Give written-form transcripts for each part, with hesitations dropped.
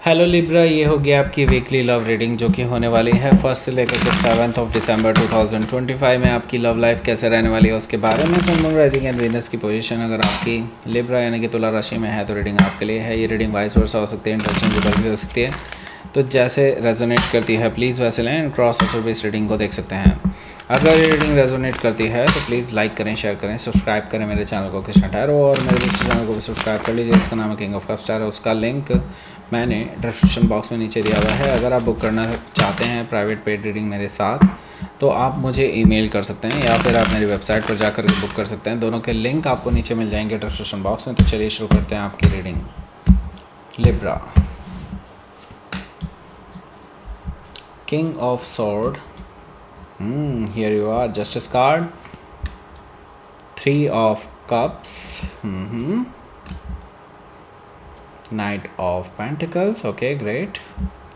Hello Libra, ये हो गया आपकी वीकली लव रीडिंग जो कि होने वाली है 1 से लेकर के 7 दिसंबर 2025 में। आपकी लव लाइफ कैसे रहने वाली है उसके बारे में। Sun moon rising and Venus की पोजीशन अगर आपकी लिब्रा यानी कि तुला राशि में है तो रीडिंग आपके लिए है। ये रीडिंग वाइस वर्सा हो सकती है, इंटरचेंजेबल भी हो सकती है, तो जैसे रेजोनेट करती है प्लीज़ वैसे लें। एंड क्रॉस ऑल्सो भी इस रीडिंग को देख सकते हैं। अगर ये रीडिंग रेजोनेट करती है तो प्लीज़ लाइक करें, शेयर करें, सब्सक्राइब करें मेरे चैनल को कृष्णा टैरो, और मेरे दूसरे चैनल को भी सब्सक्राइब कर लीजिए, इसका नाम है किंग ऑफ कप्स टैरो। उसका लिंक मैंने डिस्क्रिप्शन बॉक्स में नीचे दिया हुआ है। अगर आप बुक करना चाहते हैं प्राइवेट पेड रीडिंग मेरे साथ तो आप मुझे ईमेल कर सकते हैं या फिर आप मेरी वेबसाइट पर जाकर बुक कर सकते हैं। दोनों के लिंक आपको नीचे मिल जाएंगे डिस्क्रिप्शन बॉक्स में। तो चलिए शुरू करते हैं आपकी reading. Libra, king of sword, here you are, justice card, 3 of cups, knight of pentacles, okay great,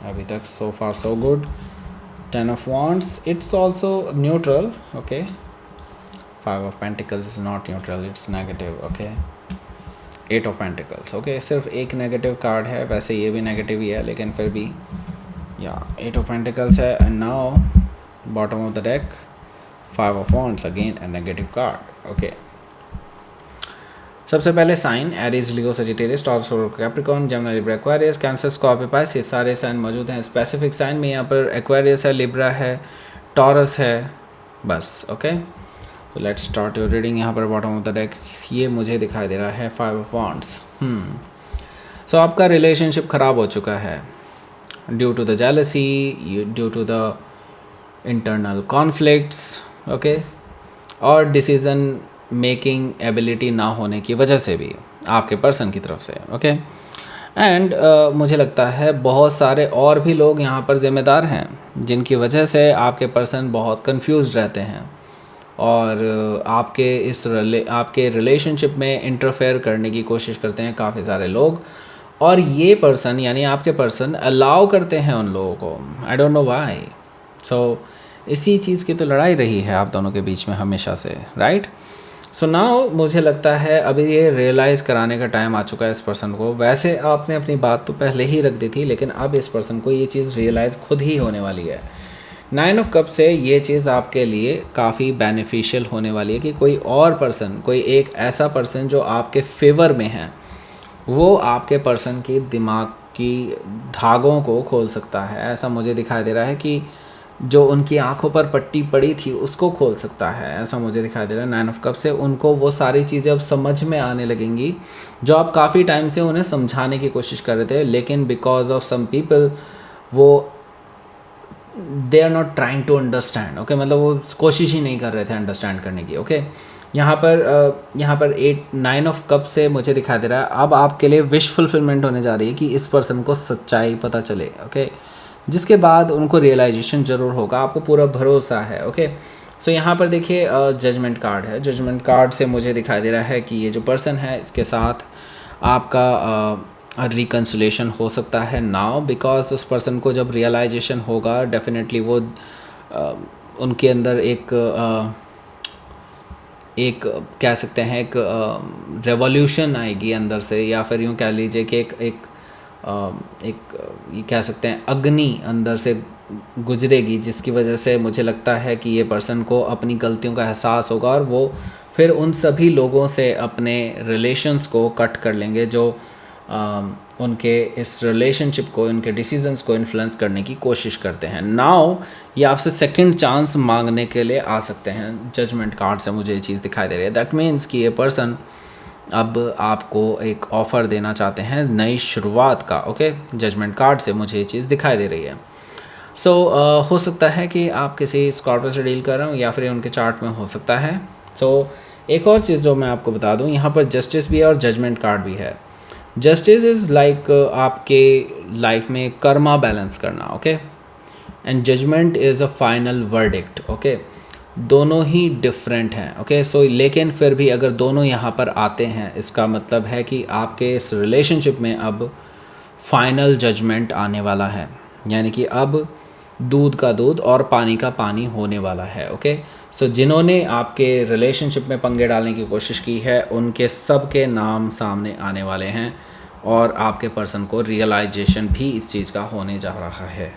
अभी तक so far so good, 10 of wands, it's also neutral, okay, 5 of pentacles is not neutral, it's negative, okay, 8 of pentacles, okay, सिर्फ एक negative card है, वैसे ये भी negative ही है लेकिन फिर भी या 8 of pentacles है। And now bottom of the deck 5 of wands, again a negative card, okay। सबसे पहले sign Aries, Leo, Sagittarius, Taurus, Capricorn, Gemini, Libra, Aquarius, Cancer, Scorpio, Pisces, सारे साइन मौजूद हैं। स्पेसिफिक साइन में यहाँ पर एक्वेरियस है, लिब्रा है, टॉरस है, बस ओके। तो लेट्स स्टार्ट योर रीडिंग। यहाँ पर बॉटम ऑफ द डेक ये मुझे दिखाई दे रहा है 5 of wands। सो आपका रिलेशनशिप ख़राब हो चुका है due to the jealousy, due to the internal conflicts, okay, और डिसीज़न मेकिंग एबिलिटी ना होने की वजह से भी आपके पर्सन की तरफ से, ओके। एंड मुझे लगता है बहुत सारे और भी लोग यहाँ पर ज़िम्मेदार हैं जिनकी वजह से आपके पर्सन बहुत कंफ्यूज रहते हैं और आपके रिलेशनशिप में इंटरफेयर करने की कोशिश करते हैं काफ़ी सारे लोग, और ये पर्सन यानी आपके पर्सन अलाउ करते हैं उन लोगों को। I don't know why. So इसी चीज़ की तो लड़ाई रही है आप दोनों के बीच में हमेशा से, राइट। सो नाउ मुझे लगता है अभी ये रियलाइज़ कराने का टाइम आ चुका है इस पर्सन को। वैसे आपने अपनी बात तो पहले ही रख दी थी लेकिन अब इस पर्सन को ये चीज़ रियलाइज़ खुद ही होने वाली है। 9 of cups से ये चीज़ आपके लिए काफ़ी बेनिफिशियल होने वाली है कि कोई और पर्सन, कोई एक ऐसा पर्सन जो आपके फेवर में है, वो आपके पर्सन की दिमाग की धागों को खोल सकता है। ऐसा मुझे दिखाई दे रहा है कि जो उनकी आंखों पर पट्टी पड़ी थी उसको खोल सकता है, ऐसा मुझे दिखाई दे रहा है। 9 of cups से उनको वो सारी चीज़ें अब समझ में आने लगेंगी जो आप काफ़ी टाइम से उन्हें समझाने की कोशिश कर रहे थे, लेकिन बिकॉज ऑफ सम पीपल वो they are not trying to understand, okay, मतलब वो कोशिश ही नहीं कर रहे थे अंडरस्टैंड करने की, ओके। यहाँ पर 9 of cups से मुझे दिखाई दे रहा है अब आपके लिए विश फुलफिलमेंट होने जा रही है कि इस पर्सन को सच्चाई पता चले, ओके, जिसके बाद उनको रियलाइजेशन ज़रूर होगा, आपको पूरा भरोसा है, ओके। सो यहाँ पर देखिए जजमेंट कार्ड है। जजमेंट कार्ड से मुझे दिखाई दे रहा है कि ये जो पर्सन है इसके साथ आपका रिकन्सिलेशन हो सकता है नाउ, बिकॉज उस पर्सन को जब रियलाइजेशन होगा डेफिनेटली वो उनके अंदर एक कह सकते हैं एक रेवोल्यूशन आएगी अंदर से, या फिर यूँ कह लीजिए कि एक ये कह सकते हैं अग्नि अंदर से गुजरेगी, जिसकी वजह से मुझे लगता है कि ये पर्सन को अपनी गलतियों का एहसास होगा और वो फिर उन सभी लोगों से अपने रिलेशंस को कट कर लेंगे जो उनके इस रिलेशनशिप को, उनके डिसीजंस को इन्फ्लुएंस करने की कोशिश करते हैं। नाउ ये आपसे सेकंड चांस मांगने के लिए आ सकते हैं। जजमेंट कार्ड से मुझे ये चीज़ दिखाई दे रही है। दैट मीन्स कि ये पर्सन अब आपको एक ऑफ़र देना चाहते हैं नई शुरुआत का, ओके। जजमेंट कार्ड से मुझे ये चीज़ दिखाई दे रही है। सो हो सकता है कि आप किसी स्कॉर्पियो से डील कर रहे हो या फिर उनके चार्ट में हो सकता है। सो एक और चीज़ जो मैं आपको बता दूं, यहाँ पर जस्टिस भी है और जजमेंट कार्ड भी है। जस्टिस इज़ लाइक आपके लाइफ में कर्मा बैलेंस करना, okay, and judgement is a final verdict, okay. दोनों ही डिफरेंट हैं, ओके। सो लेकिन फिर भी अगर दोनों यहाँ पर आते हैं इसका मतलब है कि आपके इस रिलेशनशिप में अब फाइनल जजमेंट आने वाला है, यानी कि अब दूध का दूध और पानी का पानी होने वाला है, ओके। सो जिन्होंने आपके रिलेशनशिप में पंगे डालने की कोशिश की है उनके सब के नाम सामने आने वाले हैं और आपके पर्सन को रियलाइजेशन भी इस चीज़ का होने जा रहा है।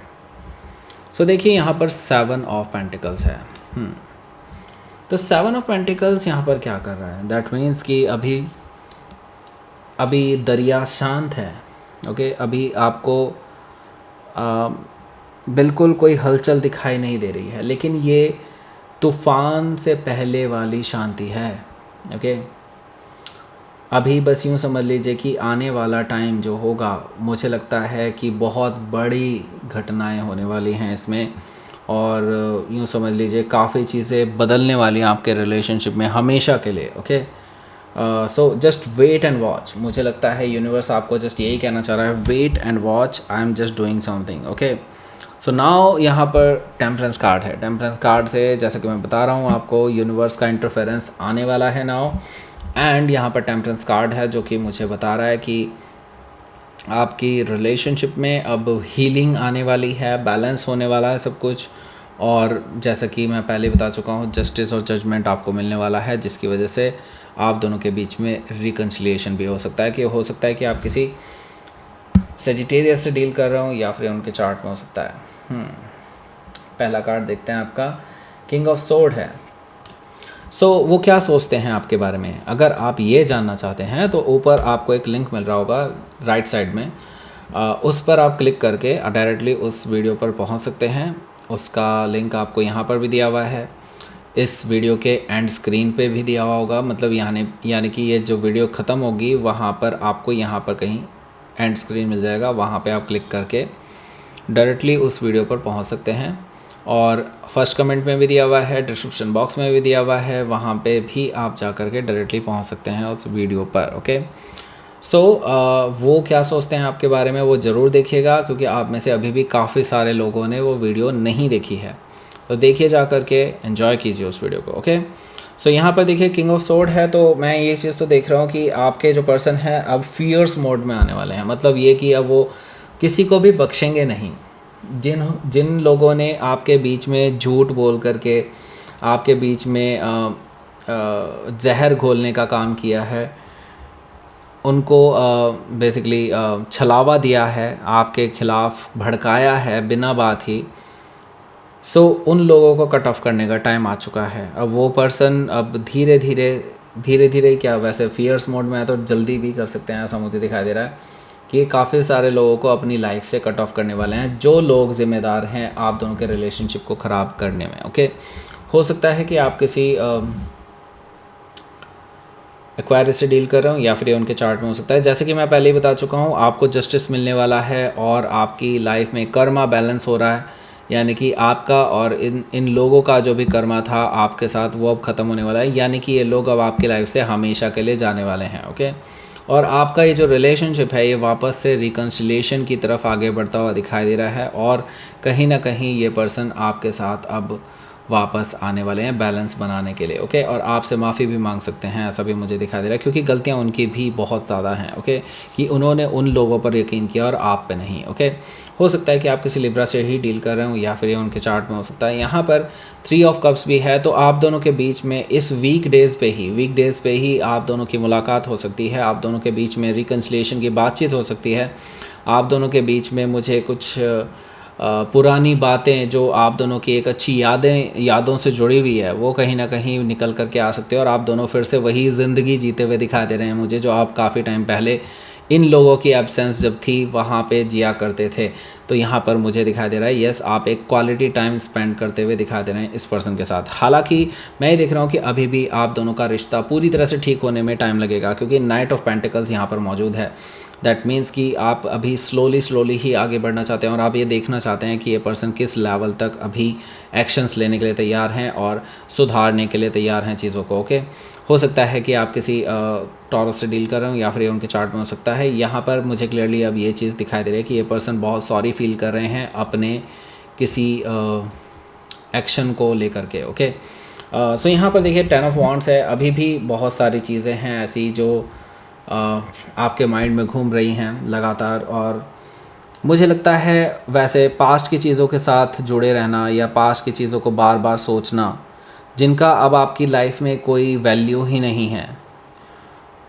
सो देखिए यहाँ पर 7 ऑफ पेंटिकल्स है। तो 7 ऑफ पेंटिकल्स यहाँ पर क्या कर रहा है? दैट मीन्स कि अभी दरिया शांत है। ओके, अभी आपको बिल्कुल कोई हलचल दिखाई नहीं दे रही है, लेकिन ये तूफ़ान से पहले वाली शांति है। ओके, अभी बस यूँ समझ लीजिए कि आने वाला टाइम जो होगा, मुझे लगता है कि बहुत बड़ी घटनाएं होने वाली हैं इसमें, और यूँ समझ लीजिए काफ़ी चीज़ें बदलने वाली हैं आपके रिलेशनशिप में हमेशा के लिए। Okay, so just wait and watch. मुझे लगता है यूनिवर्स आपको जस्ट यही कहना चाह रहा है, wait and watch, I am just doing something. Okay, so now यहाँ पर टेम्परेंस कार्ड है। टेम्परेंस कार्ड से जैसा कि मैं बता रहा हूँ आपको, यूनिवर्स का इंटरफेरेंस आने वाला है नाउ। एंड यहाँ पर टेम्परेंस कार्ड है जो कि मुझे बता रहा है कि आपकी रिलेशनशिप में अब हीलिंग आने वाली है, बैलेंस होने वाला है सब कुछ। और जैसा कि मैं पहले बता चुका हूँ, जस्टिस और जजमेंट आपको मिलने वाला है, जिसकी वजह से आप दोनों के बीच में रिकन्सिलिएशन भी हो सकता है कि आप किसी सेजिटेरियस से डील कर रहे हो या फिर उनके चार्ट में हो सकता है। पहला कार्ड देखते हैं आपका, किंग ऑफ सोर्ड है। सो वो क्या सोचते हैं आपके बारे में, अगर आप ये जानना चाहते हैं तो ऊपर आपको एक लिंक मिल रहा होगा राइट साइड में, उस पर आप क्लिक करके डायरेक्टली उस वीडियो पर पहुंच सकते हैं। उसका लिंक आपको यहाँ पर भी दिया हुआ है, इस वीडियो के एंड स्क्रीन पे भी दिया हुआ होगा। मतलब यानी कि ये जो वीडियो ख़त्म होगी वहाँ पर आपको यहाँ पर कहीं एंड स्क्रीन मिल जाएगा, वहाँ पे आप क्लिक करके डायरेक्टली उस वीडियो पर पहुँच सकते हैं। और फर्स्ट कमेंट में भी दिया हुआ है, डिस्क्रिप्शन बॉक्स में भी दिया हुआ है, वहाँ पे भी आप जा कर के डायरेक्टली पहुँच सकते हैं उस वीडियो पर। ओके, सो वो क्या सोचते हैं आपके बारे में वो ज़रूर देखिएगा, क्योंकि आप में से अभी भी काफ़ी सारे लोगों ने वो वीडियो नहीं देखी है। तो देखिए, जा कर के एन्जॉय कीजिए उस वीडियो को। ओके, सो यहाँ पर देखिए किंग ऑफ सोर्ड है, तो मैं ये चीज़ तो देख रहा हूँ कि आपके जो पर्सन है अब फियर्स मोड में आने वाले हैं। मतलब ये कि अब वो किसी को भी बख्शेंगे नहीं। जिन लोगों ने आपके बीच में झूठ बोल करके आपके बीच में जहर घोलने का काम किया है, उनको बेसिकली छलावा दिया है, आपके खिलाफ भड़काया है बिना बात ही, सो उन लोगों को कट ऑफ करने का टाइम आ चुका है। अब वो पर्सन अब धीरे धीरे क्या, वैसे फियर्स मोड में है तो जल्दी भी कर सकते हैं, ऐसा मुझे दिखाई दे रहा है कि काफ़ी सारे लोगों को अपनी लाइफ से कट ऑफ करने वाले हैं, जो लोग ज़िम्मेदार हैं आप दोनों के रिलेशनशिप को ख़राब करने में। ओके, हो सकता है कि आप किसी एक्वायरिस से डील कर रहे हो या फिर ये उनके चार्ट में हो सकता है। जैसे कि मैं पहले ही बता चुका हूँ, आपको जस्टिस मिलने वाला है और आपकी लाइफ में कर्मा बैलेंस हो रहा है, यानी कि आपका और इन लोगों का जो भी कर्मा था आपके साथ वो अब ख़त्म होने वाला है, यानी कि ये लोग अब आपकी लाइफ से हमेशा के लिए जाने वाले हैं। ओके, और आपका ये जो रिलेशनशिप है ये वापस से रिकन्सिलिएशन की तरफ आगे बढ़ता हुआ दिखाई दे रहा है, और कहीं ना कहीं ये पर्सन आपके साथ अब वापस आने वाले हैं बैलेंस बनाने के लिए। ओके, और आपसे माफ़ी भी मांग सकते हैं, ऐसा भी मुझे दिखाई दे रहा है, क्योंकि गलतियां उनकी भी बहुत ज़्यादा हैं। ओके, कि उन्होंने उन लोगों पर यकीन किया और आप पे नहीं। ओके, हो सकता है कि आप किसी लिब्रा से ही डील कर रहे हो या फिर ये उनके चार्ट में हो सकता है। यहाँ पर 3 ऑफ कप्स भी है, तो आप दोनों के बीच में इस वीकडेज़ पे ही आप दोनों की मुलाकात हो सकती है, आप दोनों के बीच में रिकन्सिलिएशन की बातचीत हो सकती है। आप दोनों के बीच में मुझे कुछ पुरानी बातें जो आप दोनों की एक अच्छी यादों से जुड़ी हुई है वो कहीं ना कहीं निकल करके आ सकते हैं, और आप दोनों फिर से वही ज़िंदगी जीते हुए दिखाई दे रहे हैं मुझे, जो आप काफ़ी टाइम पहले इन लोगों की एब्सेंस जब थी वहाँ पे जिया करते थे। तो यहाँ पर मुझे दिखाई दे रहा है यस, आप एक क्वालिटी टाइम स्पेंड करते हुए दिखाई दे रहे हैं इस पर्सन के साथ। हालांकि मैं ये देख रहा हूँ कि अभी भी आप दोनों का रिश्ता पूरी तरह से ठीक होने में टाइम लगेगा, क्योंकि नाइट ऑफ पेंटिकल्स यहाँ पर मौजूद है। दैट मीन्स कि आप अभी स्लोली ही आगे बढ़ना चाहते हैं, और आप ये देखना चाहते हैं कि ये पर्सन किस लेवल तक अभी एक्शंस लेने के लिए तैयार हैं और सुधारने के लिए तैयार हैं चीज़ों को। ओके, हो सकता है कि आप किसी टॉरस से डील कर रहे हो या फिर ये उनके चार्ट में हो सकता है। यहाँ पर मुझे क्लियरली अब ये चीज़ दिखाई दे रही है कि ये पर्सन बहुत सॉरी फील कर रहे हैं अपने किसी एक्शन को लेकर के। ओके, सो यहाँ पर देखिए 10 ऑफ वॉन्ड्स है। अभी भी बहुत सारी चीज़ें हैं ऐसी जो आपके माइंड में घूम रही हैं लगातार, और मुझे लगता है वैसे पास्ट की चीज़ों के साथ जुड़े रहना या पास्ट की चीज़ों को बार बार सोचना जिनका अब आपकी लाइफ में कोई वैल्यू ही नहीं है,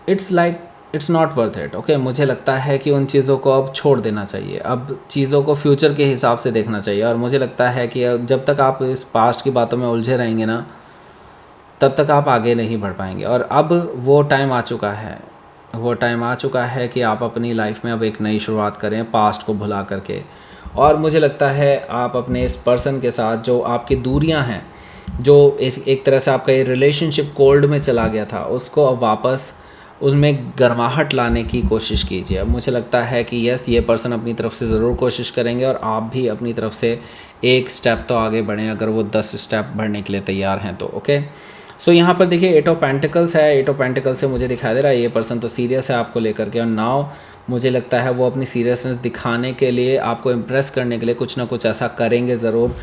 it's like it's not worth it. Okay, मुझे लगता है कि उन चीज़ों को अब छोड़ देना चाहिए, अब चीज़ों को फ्यूचर के हिसाब से देखना चाहिए। और मुझे लगता है कि जब तक आप इस पास्ट की बातों में उलझे रहेंगे ना, तब तक आप आगे नहीं बढ़ पाएंगे। और अब वो टाइम आ चुका है, वो टाइम आ चुका है कि आप अपनी लाइफ में अब एक नई शुरुआत करें पास्ट को भुला करके। और मुझे लगता है आप अपने इस पर्सन के साथ जो आपकी दूरियां हैं, जो एक तरह से आपका ये रिलेशनशिप कोल्ड में चला गया था, उसको अब वापस उसमें गर्माहट लाने की कोशिश कीजिए। अब मुझे लगता है कि यस, ये पर्सन अपनी तरफ से ज़रूर कोशिश करेंगे और आप भी अपनी तरफ से एक स्टेप तो आगे बढ़ें, अगर वो 10 स्टेप बढ़ने के लिए तैयार हैं तो। ओके, सो यहाँ पर देखिए 8 ऑफ पेंटिकल्स है। 8 ऑफ पेंटिकल्स से मुझे दिखाई दे रहा है ये पर्सन तो सीरियस है आपको लेकर के, और नाउ मुझे लगता है वो अपनी सीरियसनेस दिखाने के लिए, आपको इम्प्रेस करने के लिए कुछ ना कुछ ऐसा करेंगे ज़रूर,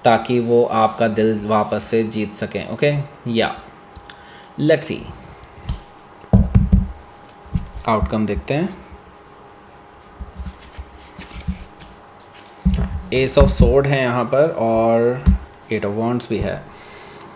ताकि वो आपका दिल वापस से जीत सकें। ओके, या लेट्स सी आउटकम देखते हैं। एस ऑफ सोर्ड है यहाँ पर और 8 ऑफ वॉन्ड्स भी है।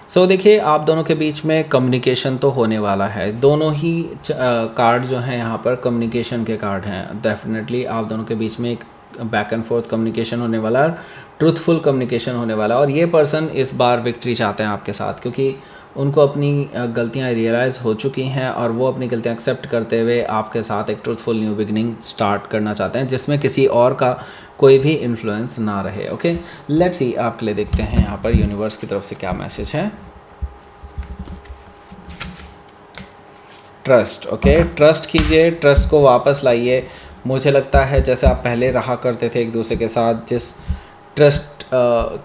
सो देखिए आप दोनों के बीच में कम्युनिकेशन तो होने वाला है। दोनों ही कार्ड जो हैं यहाँ पर कम्युनिकेशन के कार्ड हैं। डेफिनेटली आप दोनों के बीच में एक बैक एंड फोर्थ कम्युनिकेशन होने वाला है, ट्रूथफुल कम्युनिकेशन होने वाला है। और ये पर्सन इस बार विक्ट्री चाहते हैं आपके साथ, क्योंकि उनको अपनी गलतियाँ रियलाइज़ हो चुकी हैं और वो अपनी गलतियाँ एक्सेप्ट करते हुए आपके साथ एक ट्रूथफुल न्यू बिगनिंग स्टार्ट करना चाहते हैं, जिसमें किसी और का कोई भी इन्फ्लुएंस ना रहे। ओके, लेट्स सी आपके लिए देखते हैं यहाँ पर यूनिवर्स की तरफ से क्या मैसेज है। ट्रस्ट। ओके, ट्रस्ट कीजिए, ट्रस्ट को वापस लाइए। मुझे लगता है जैसे आप पहले रहा करते थे एक दूसरे के साथ, जिस ट्रस्ट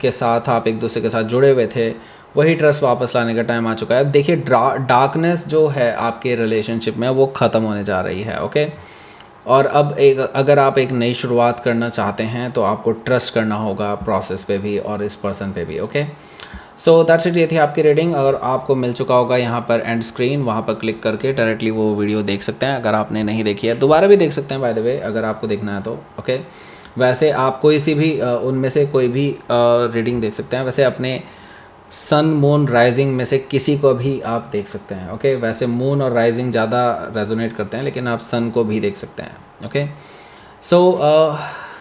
के साथ आप एक दूसरे के साथ जुड़े हुए थे, वही ट्रस्ट वापस लाने का टाइम आ चुका है। देखिए डार्कनेस जो है आपके रिलेशनशिप में वो ख़त्म होने जा रही है। ओके, और अब अगर आप एक नई शुरुआत करना चाहते हैं तो आपको ट्रस्ट करना होगा प्रोसेस पे भी और इस पर्सन पे भी। Okay, so that's it. ये थी आपकी रीडिंग। अगर आपको मिल चुका होगा यहाँ पर एंड स्क्रीन, वहाँ पर क्लिक करके डायरेक्टली वो वीडियो देख सकते हैं। अगर आपने नहीं देखी है दोबारा भी देख सकते हैं बाय द वे, अगर आपको देखना है तो। ओके, वैसे आप कोई सी भी उनमें से कोई भी रीडिंग देख सकते हैं। वैसे अपने सन मून राइजिंग में से किसी को भी आप देख सकते हैं। ओके, वैसे मून और राइजिंग ज़्यादा रेजोनेट करते हैं, लेकिन आप सन को भी देख सकते हैं। Okay, so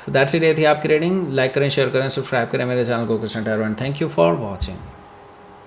that's it. ये थी आपकी रीडिंग। लाइक करें, शेयर करें, सब्सक्राइब करें मेरे चैनल को Krishna tarot and thank you for watching.